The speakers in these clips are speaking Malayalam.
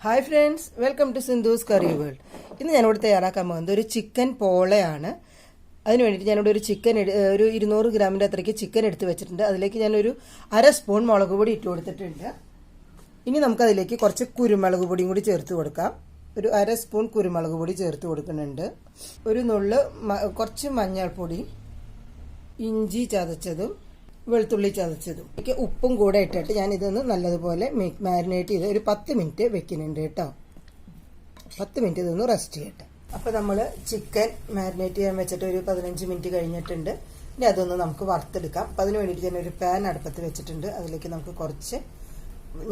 Hi friends, welcome to Sindhu's curry world. ഇന്ന് ഞാനിവിടെ തയ്യാറാക്കാൻ പോകുന്നത് ഒരു ചിക്കൻ പോളയാണ്. അതിന് വേണ്ടിയിട്ട് ഞാനിവിടെ ഒരു 200 ഗ്രാമിൻ്റെ അത്രയ്ക്ക് ചിക്കൻ എടുത്ത് വെച്ചിട്ടുണ്ട്. അതിലേക്ക് ഞാനൊരു 1/2 സ്പൂൺ മുളക് പൊടി ഇട്ട് കൊടുത്തിട്ടുണ്ട്. ഇനി നമുക്കതിലേക്ക് കുറച്ച് കുരുമുളക് പൊടിയും കൂടി ചേർത്ത് കൊടുക്കാം. ഒരു 1/2 സ്പൂൺ കുരുമുളക് പൊടി ചേർത്ത് കൊടുക്കുന്നുണ്ട്. ഒരു നുള്ള് കുറച്ച് മഞ്ഞൾപ്പൊടി, ഇഞ്ചി ചതച്ചതും വെളുത്തുള്ളി ചതച്ചതും ഉപ്പും കൂടെ ഇട്ടിട്ട് ഞാൻ ഇതൊന്ന് നല്ലതുപോലെ മാരിനേറ്റ് ചെയ്ത് ഒരു 10 മിനിറ്റ് വെക്കുന്നുണ്ട് കേട്ടോ. 10 മിനിറ്റ് ഇതൊന്ന് റെസ്റ്റ് ചെയ്യട്ടെ. അപ്പോൾ നമ്മൾ ചിക്കൻ മാരിനേറ്റ് ചെയ്യാൻ വെച്ചിട്ട് ഒരു 15 മിനിറ്റ് കഴിഞ്ഞിട്ടുണ്ട്. ഇനി അതൊന്ന് നമുക്ക് വറുത്തെടുക്കാം. അപ്പോൾ അതിന് വേണ്ടിയിട്ട് ഞാനൊരു പാൻ അടുപ്പത്ത് വെച്ചിട്ടുണ്ട്. അതിലേക്ക് നമുക്ക് കുറച്ച്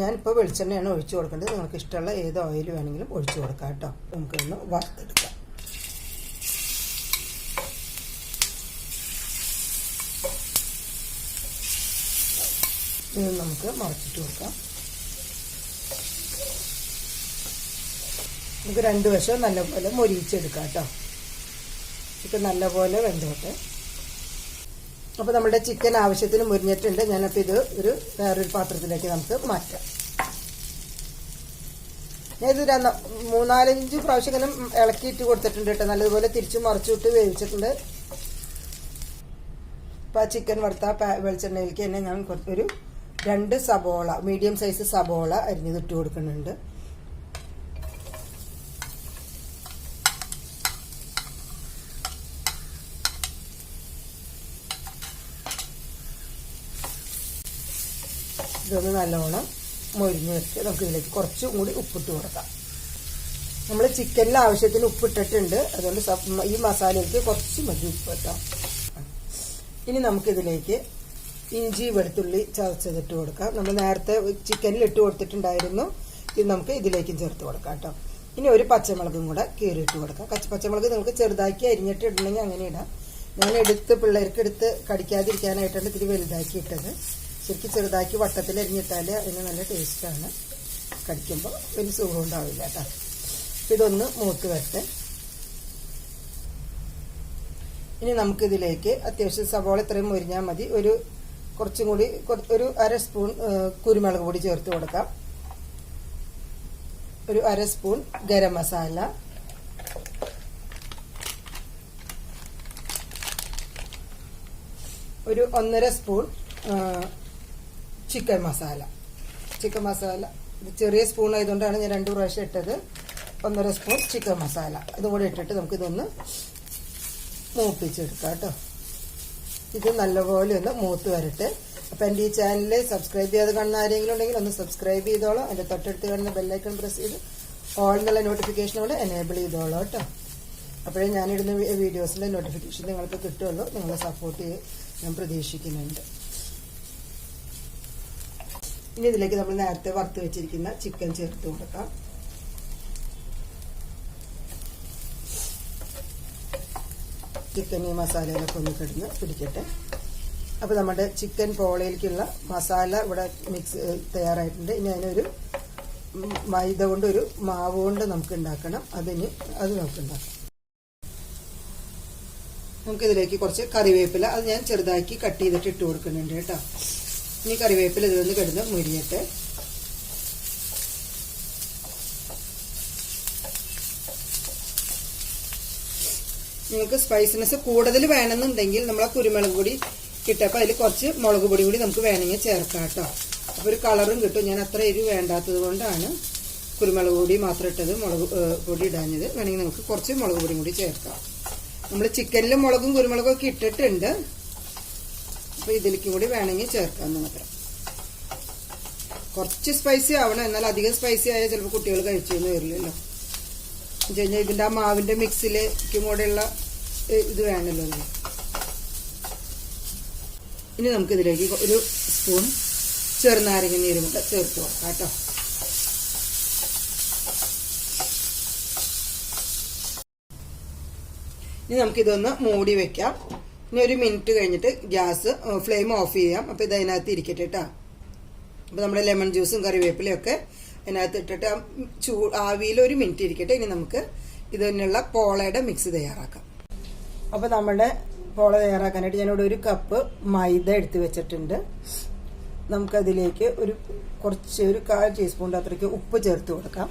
ഞാനിപ്പോൾ വെളിച്ചെണ്ണയാണ് ഒഴിച്ചു കൊടുക്കേണ്ടത്. നിങ്ങൾക്ക് ഇഷ്ടമുള്ള ഏത് ഓയിൽ വേണമെങ്കിലും ഒഴിച്ചു കൊടുക്കാം കേട്ടോ. നമുക്കൊന്ന് വറുത്തെടുക്കാം. ഇത് നമുക്ക് മറച്ചിട്ട് കൊടുക്കാം. നമുക്ക് 2 വശം നല്ലപോലെ മൊരിയിച്ചെടുക്കാം കേട്ടോ. ചിക്കൻ നല്ലപോലെ വെന്തോട്ടെ. അപ്പോൾ നമ്മുടെ ചിക്കൻ ആവശ്യത്തിന് മുരിഞ്ഞിട്ടുണ്ട്. ഞാനപ്പോൾ ഇത് വേറൊരു പാത്രത്തിലേക്ക് നമുക്ക് മാറ്റാം. ഞാനിത് 3-4-5 പ്രാവശ്യം ഇങ്ങനെ ഇളക്കിയിട്ട് കൊടുത്തിട്ടുണ്ട് കേട്ടോ. നല്ലതുപോലെ തിരിച്ചു മറിച്ചിട്ട് വേവിച്ചിട്ടുണ്ട്. അപ്പോൾ ആ ചിക്കൻ വറുത്ത വെളിച്ചെണ്ണയിലേക്ക് തന്നെ ഞാൻ ഒരു 2 സബോള, മീഡിയം സൈസ് സബോള അരിഞ്ഞിട്ട് കൊടുക്കുന്നുണ്ട്. ഇതൊന്ന് നല്ലോണം മൊരിഞ്ഞ് വെച്ച് നമുക്ക് ഇതിലേക്ക് കുറച്ചും കൂടി ഉപ്പിട്ട് കൊടുക്കാം. നമ്മൾ ചിക്കനിൽ ആവശ്യത്തിന് ഉപ്പിട്ടിട്ടുണ്ട്. അതുകൊണ്ട് ഈ മസാലയ്ക്ക് കുറച്ച് മതി ഉപ്പ് കേട്ടോ. ഇനി നമുക്കിതിലേക്ക് ഇഞ്ചി വെളുത്തുള്ളി ചതച്ചതിട്ട് കൊടുക്കാം. നമ്മൾ നേരത്തെ ചിക്കനിൽ ഇട്ട് കൊടുത്തിട്ടുണ്ടായിരുന്നു. ഇത് നമുക്ക് ഇതിലേക്കും ചേർത്ത് കൊടുക്കാം കേട്ടോ. ഇനി ഒരു പച്ചമുളകും കൂടെ കീറിയിട്ട് കൊടുക്കാം. പച്ചമുളക് നിങ്ങൾക്ക് ചെറുതാക്കി അരിഞ്ഞിട്ട് ഇടണമെങ്കിൽ അങ്ങനെ ഇടാം. ഞാൻ പിള്ളേർക്ക് എടുത്ത് കടിക്കാതിരിക്കാനായിട്ടാണ് ഇത്തിരി വലുതാക്കി ഇട്ടത്. ശരിക്കും ചെറുതാക്കി വട്ടത്തിൽ അരിഞ്ഞിട്ടാൽ അതിന് നല്ല ടേസ്റ്റാണ്. കടിക്കുമ്പോൾ വലിയ സുഖം ഉണ്ടാവില്ല കേട്ടോ. ഇതൊന്ന് മൂത്ത് വരട്ടെ. ഇനി നമുക്കിതിലേക്ക് അത്യാവശ്യം സവോള ഇത്രയും മൊരിഞ്ഞാൽ മതി. കുറച്ചും കൂടി ഒരു 1/2 സ്പൂൺ കുരുമുളക് പൊടി ചേർത്ത് കൊടുക്കാം. ഒരു 1/2 സ്പൂൺ ഗരം മസാല, ഒരു 1.5 സ്പൂൺ ചിക്കൻ മസാല. ഇത് ചെറിയ സ്പൂൺ ആയതുകൊണ്ടാണ് ഞാൻ 2 പ്രാവശ്യം ഇട്ടത്. 1.5 സ്പൂൺ ചിക്കൻ മസാല ഇതും കൂടെ ഇട്ടിട്ട് നമുക്കിതൊന്ന് മൂപ്പിച്ചെടുക്കാം കേട്ടോ. ഇത് നല്ലപോലെ ഒന്ന് മൂത്ത് വരട്ടെ. അപ്പം എൻ്റെ ഈ ചാനൽ സബ്സ്ക്രൈബ് ചെയ്യാതെ കാണുന്ന ആരെങ്കിലും ഉണ്ടെങ്കിൽ ഒന്ന് സബ്സ്ക്രൈബ് ചെയ്തോളൂ. അതിൻ്റെ തൊട്ടടുത്ത് കാണുന്ന ബെല്ലൈക്കൺ പ്രസ് ചെയ്ത് ഓൾ എന്നുള്ള നോട്ടിഫിക്കേഷനോട് എനേബിൾ ചെയ്തോളൂ കേട്ടോ. അപ്പോഴേ ഞാനിടുന്ന വീഡിയോസിൻ്റെ നോട്ടിഫിക്കേഷൻ നിങ്ങൾക്ക് കിട്ടുമല്ലോ. നിങ്ങളെ സപ്പോർട്ട് ഞാൻ പ്രതീക്ഷിക്കുന്നുണ്ട്. ഇനി ഇതിലേക്ക് നമ്മൾ നേരത്തെ വറുത്ത് വെച്ചിരിക്കുന്ന ചിക്കൻ ചേർത്ത് കൊടുക്കാം. ചിക്കൻ ഈ മസാലയിലൊക്കെ ഒന്ന് കിടന്ന് പിടിക്കട്ടെ. അപ്പോൾ നമ്മുടെ ചിക്കൻ പോളയിലേക്കുള്ള മസാല ഇവിടെ മിക്സ് തയ്യാറായിട്ടുണ്ട്. ഇനി അതിനൊരു മൈദ കൊണ്ട് ഒരു മാവ് കൊണ്ട് നമുക്ക് ഉണ്ടാക്കണം. അത് നമുക്ക് ഉണ്ടാക്കാം. നമുക്കിതിലേക്ക് കുറച്ച് കറിവേപ്പില, അത് ഞാൻ ചെറുതാക്കി കട്ട് ചെയ്തിട്ട് ഇട്ട് കൊടുക്കുന്നുണ്ട് കേട്ടോ. ഇനി കറിവേപ്പില ഇതൊന്ന് കിടന്ന് മുരിയട്ടെ. നിങ്ങൾക്ക് സ്പൈസിനെസ് കൂടുതൽ വേണമെന്നുണ്ടെങ്കിൽ നമ്മൾ ആ കുരുമുളക് പൊടി കിട്ടപ്പോൾ അതിൽ കുറച്ച് മുളക് പൊടി കൂടി നമുക്ക് വേണമെങ്കിൽ ചേർക്കാം കേട്ടോ. അപ്പോൾ ഒരു കളറും കിട്ടും. ഞാൻ അത്ര എരിവ് വേണ്ടാത്തത് കൊണ്ടാണ് കുരുമുളക് പൊടി മാത്രം ഇട്ടത്, മുളക് പൊടി ഇടാഞ്ഞത്. വേണമെങ്കിൽ നമുക്ക് കുറച്ച് മുളക് പൊടിയും കൂടി ചേർക്കാം. നമ്മൾ ചിക്കനിൽ മുളകും കുരുമുളകും ഒക്കെ ഇട്ടിട്ടുണ്ട്. അപ്പോൾ ഇതിലേക്കും കൂടി വേണമെങ്കിൽ ചേർക്കാം മാത്രം. കുറച്ച് സ്പൈസി ആവണം. എന്നാൽ അധികം സ്പൈസി ആയാൽ ചിലപ്പോൾ കുട്ടികൾ കഴിച്ചൊന്നും വരില്ലല്ലോ. ഇതിൻ്റെ ആ മാവിൻ്റെ മിക്സിലേക്കും കൂടെയുള്ള ഇത് വേണമല്ലോ. ഇനി നമുക്കിതിലേക്ക് ഒരു സ്പൂൺ ചെറുനാരങ്ങ നീരും കൂടെ ചേർത്ത് കൊടുക്കാം കേട്ടോ. ഇനി നമുക്കിതൊന്ന് മൂടി വെക്കാം. ഇനി ഒരു മിനിറ്റ് കഴിഞ്ഞിട്ട് ഗ്യാസ് ഫ്ലെയിം ഓഫ് ചെയ്യാം. അപ്പോൾ ഇത് അതിനകത്ത് ഇരിക്കട്ടെ കേട്ടോ. അപ്പോൾ നമ്മുടെ ലെമൺ ജ്യൂസും കറിവേപ്പിലയും ഒക്കെ അതിനകത്ത് ഇട്ടിട്ട് ആവിയിൽ ഒരു മിനിറ്റ് ഇരിക്കട്ടെ. ഇനി നമുക്ക് ഇതിനുള്ള പോളയുടെ മിക്സ് തയ്യാറാക്കാം. അപ്പോൾ നമ്മുടെ പോള തയ്യാറാക്കാനായിട്ട് ഞാനിവിടെ ഒരു കപ്പ് മൈദ എടുത്ത് വെച്ചിട്ടുണ്ട്. നമുക്കതിലേക്ക് ഒരു 1/4 ടീസ്പൂണിൻ്റെ അത്രയ്ക്ക് ഉപ്പ് ചേർത്ത് കൊടുക്കാം.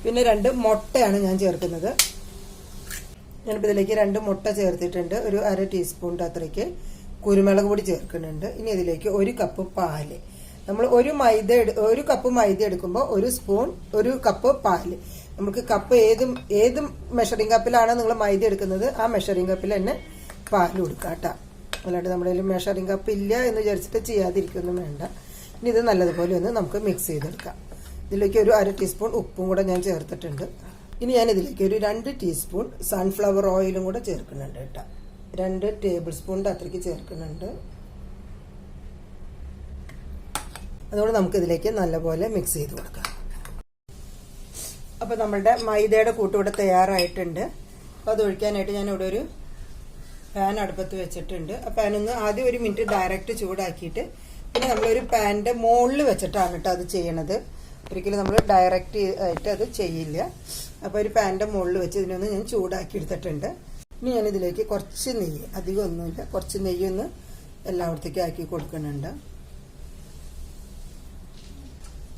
പിന്നെ 2 മുട്ടയാണ് ഞാൻ ചേർക്കുന്നത്. ഞാനിപ്പോൾ ഇതിലേക്ക് 2 മുട്ട ചേർത്തിട്ടുണ്ട്. ഒരു 1/2 ടീസ്പൂൺ അത്രയ്ക്ക് കുരുമുളക് പൊടി ചേർക്കുന്നുണ്ട്. ഇനി ഇതിലേക്ക് 1 കപ്പ് പാല്. നമ്മൾ ഒരു കപ്പ് മൈദ എടുക്കുമ്പോൾ 1 കപ്പ് പാല്. നമുക്ക് കപ്പ് ഏത് മെഷറിംഗ് കപ്പിലാണ് നിങ്ങൾ മൈദ എടുക്കുന്നത് ആ മെഷറിംഗ് കപ്പിൽ തന്നെ പാൽ കൊടുക്കുക കേട്ടോ. അല്ലാണ്ട് നമ്മുടെ കയ്യിൽ മെഷറിംഗ് കപ്പ് ഇല്ല എന്ന് വിചാരിച്ചിട്ട് ചെയ്യാതിരിക്കൊന്നും വേണ്ട. ഇനി ഇത് നല്ലതുപോലെ ഒന്ന് നമുക്ക് മിക്സ് ചെയ്തെടുക്കാം. ഇതിലേക്ക് ഒരു 1/2 ടീസ്പൂൺ ഉപ്പും കൂടെ ഞാൻ ചേർത്തിട്ടുണ്ട്. ഇനി ഞാൻ ഇതിലേക്ക് ഒരു 2 ടീസ്പൂൺ സൺഫ്ലവർ ഓയിലും കൂടെ ചേർക്കുന്നുണ്ട് കേട്ടോ. 2 ടേബിൾ സ്പൂണിൻ്റെ അത്രയ്ക്ക് ചേർക്കുന്നുണ്ട്. അതുകൊണ്ട് നമുക്കിതിലേക്ക് നല്ലപോലെ മിക്സ് ചെയ്ത് കൊടുക്കാം. അപ്പോൾ നമ്മളുടെ മൈദയുടെ കൂട്ടുകൂടെ തയ്യാറായിട്ടുണ്ട്. അപ്പോൾ അത് ഒഴിക്കാനായിട്ട് ഞാനിവിടെ ഒരു പാൻ അടുപ്പത്ത് വെച്ചിട്ടുണ്ട്. ആ പാനൊന്ന് ആദ്യം 1 മിനിറ്റ് ഡയറക്റ്റ് ചൂടാക്കിയിട്ട് പിന്നെ നമ്മളൊരു പാനിൻ്റെ മുകളിൽ വെച്ചിട്ടാണ് കേട്ടോ അത് ചെയ്യണത്. ഒരിക്കലും നമ്മൾ ഡയറക്റ്റ് ആയിട്ട് അത് ചെയ്യില്ല. അപ്പോൾ ഒരു പാനിൻ്റെ മുകളിൽ വെച്ച് ഇതിനൊന്ന് ഞാൻ ചൂടാക്കി എടുത്തിട്ടുണ്ട്. ഇനി ഞാനിതിലേക്ക് കുറച്ച് നെയ്യ്, അധികം ഒന്നുമില്ല, കുറച്ച് നെയ്യൊന്ന് എല്ലായിടത്തേക്കും ആക്കി കൊടുക്കുന്നുണ്ട്.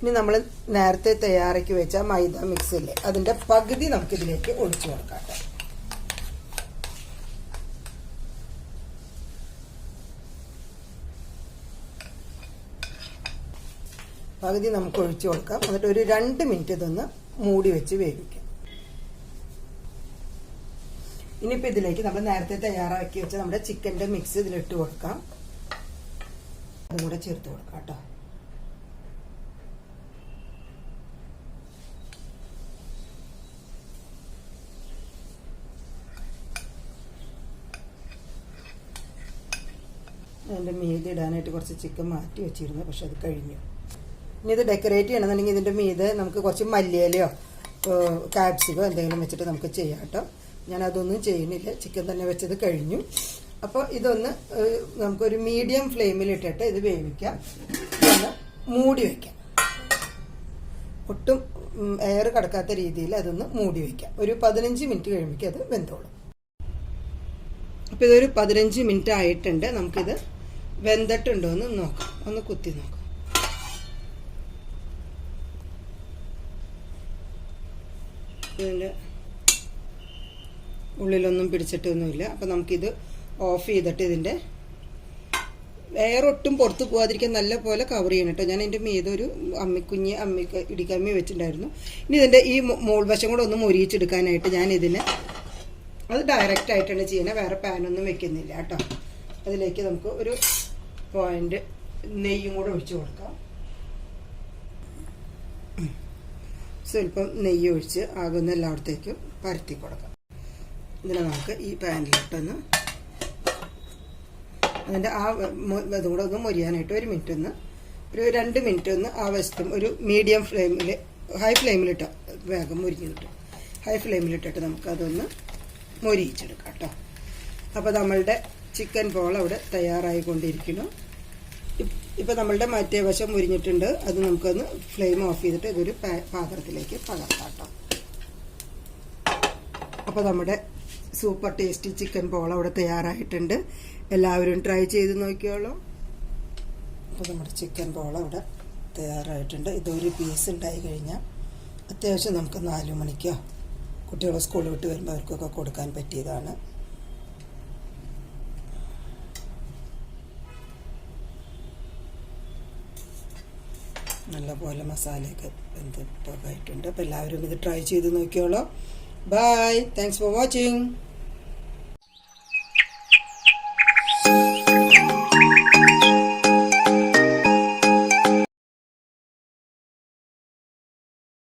ഇനി നമ്മൾ നേരത്തെ തയ്യാറാക്കി വെച്ച മൈദ മിക്സ് ഇല്ലേ അതിൻ്റെ പകുതി നമുക്കിതിലേക്ക് ഒഴിച്ചു കൊടുക്കാം. പകുതി നമുക്ക് ഒഴിച്ചു കൊടുക്കാം. എന്നിട്ട് ഒരു 2 മിനിറ്റ് ഇതൊന്ന് മൂടി വെച്ച് വേവിക്കാം. ഇനിയിപ്പോൾ ഇതിലേക്ക് നമ്മൾ നേരത്തെ തയ്യാറാക്കി വെച്ച നമ്മുടെ ചിക്കൻ്റെ മിക്സ് ഇതിലിട്ട് കൊടുക്കാം. അതും കൂടെ ചേർത്ത് കൊടുക്കാം കേട്ടോ. അതിൻ്റെ മീതെ ഇടാനായിട്ട് കുറച്ച് ചിക്കൻ മാറ്റി വെച്ചിരുന്നു, പക്ഷെ അത് കഴിഞ്ഞു. ഇനി ഇത് ഡെക്കറേറ്റ് ചെയ്യണമെന്നുണ്ടെങ്കിൽ ഇതിൻ്റെ മീതെ നമുക്ക് കുറച്ച് മല്ലിയിലയോ കാപ്സിക്കോ എന്തെങ്കിലും വെച്ചിട്ട് നമുക്ക് ചെയ്യാം കേട്ടോ. ഞാനതൊന്നും ചെയ്യുന്നില്ല, ചിക്കൻ തന്നെ വെച്ചത് കഴിഞ്ഞു. അപ്പോൾ ഇതൊന്ന് നമുക്കൊരു മീഡിയം ഫ്ലെയിമിലിട്ടിട്ട് ഇത് വേവിക്കാം. ഒന്ന് മൂടി വയ്ക്കാം. ഒട്ടും എയർ കടക്കാത്ത രീതിയിൽ അതൊന്ന് മൂടി വയ്ക്കാം. ഒരു 15 മിനിറ്റ് കഴിയുമ്പോൾ അത് വെന്തോളും. അപ്പോൾ ഇതൊരു 15 മിനിറ്റ് ആയിട്ടുണ്ട്. നമുക്കിത് വെന്തിട്ടുണ്ടോ എന്ന് നോക്കാം, ഒന്ന് കുത്തി നോക്കാം. ഇതിൻ്റെ ഉള്ളിലൊന്നും പിടിച്ചിട്ടൊന്നുമില്ല. അപ്പോൾ നമുക്കിത് ഓഫ് ചെയ്തിട്ട് ഇതിൻ്റെ എയർ ഒട്ടും പുറത്ത് പോകാതിരിക്കാൻ നല്ല പോലെ കവർ ചെയ്യണം കേട്ടോ. ഞാൻ എൻ്റെ മീതെ ഒരു ഇടിക്കമ്മി വെച്ചിട്ടുണ്ടായിരുന്നു. ഇനി ഇതിൻ്റെ ഈ മോൾവശം കൂടെ ഒന്ന് മൊരിയിച്ചെടുക്കാനായിട്ട് ഞാൻ ഇതിനെ അത് ഡയറക്റ്റ് ആയിട്ടാണ് ചെയ്യുന്നത്, വേറെ പാനൊന്നും വെക്കുന്നില്ല കേട്ടോ. അതിലേക്ക് നമുക്ക് ഒരു പോയിന്റ് നെയ്യും കൂടെ ഒഴിച്ച് കൊടുക്കാം. സ്വല്പം നെയ്യ് ഒഴിച്ച് ആകുന്ന എല്ലായിടത്തേക്കും പരത്തി കൊടുക്കാം. ഇതിനെ നമുക്ക് ഈ പാനിലിട്ടൊന്ന് അതിൻ്റെ അതും കൂടെ ഒന്ന് മൊരിയാനായിട്ട് 1 മിനിറ്റ് ഒന്ന് ഒരു 2 മിനിറ്റ് ഒന്ന് ആ വശത്തും ഒരു മീഡിയം ഫ്ലെയിമിൽ, ഹൈ ഫ്ലെയിമിലിട്ടോ വേഗം മുരിഞ്ഞ് കിട്ടും. ഹൈ ഫ്ലെയിമിലിട്ടിട്ട് നമുക്കതൊന്ന് മൊരിയിച്ചെടുക്കാം കേട്ടോ. അപ്പോൾ നമ്മളുടെ ചിക്കൻ ബോൾ അവിടെ തയ്യാറായിക്കൊണ്ടിരിക്കുന്നു. ഇപ്പോൾ നമ്മളുടെ മറ്റേ വശം മുരിഞ്ഞിട്ടുണ്ട്. അത് നമുക്കൊന്ന് ഫ്ലെയിം ഓഫ് ചെയ്തിട്ട് ഇതൊരു പാത്രത്തിലേക്ക് പകർത്താം കേട്ടോ. അപ്പോൾ നമ്മുടെ സൂപ്പർ ടേസ്റ്റി ചിക്കൻ ബോൾ അവിടെ തയ്യാറായിട്ടുണ്ട്. എല്ലാവരും ട്രൈ ചെയ്ത് നോക്കിയോളൂ. അപ്പോൾ നമ്മുടെ ചിക്കൻ ബോൾ അവിടെ തയ്യാറായിട്ടുണ്ട്. ഇതൊരു പീസ് ഉണ്ടായി കഴിഞ്ഞാൽ അത്യാവശ്യം നമുക്ക് 4 മണിക്കോ കുട്ടികളെ സ്കൂളിൽ വിട്ട് വരുമ്പോൾ അവർക്കൊക്കെ കൊടുക്കാൻ പറ്റിയതാണ്. നല്ലപോലെ മസാലയൊക്കെ വെന്തിട്ടായിട്ടുണ്ട്. അപ്പോൾ എല്ലാവരും ഇത് ട്രൈ ചെയ്ത് നോക്കിയോളൂ. Bye, thanks for watching.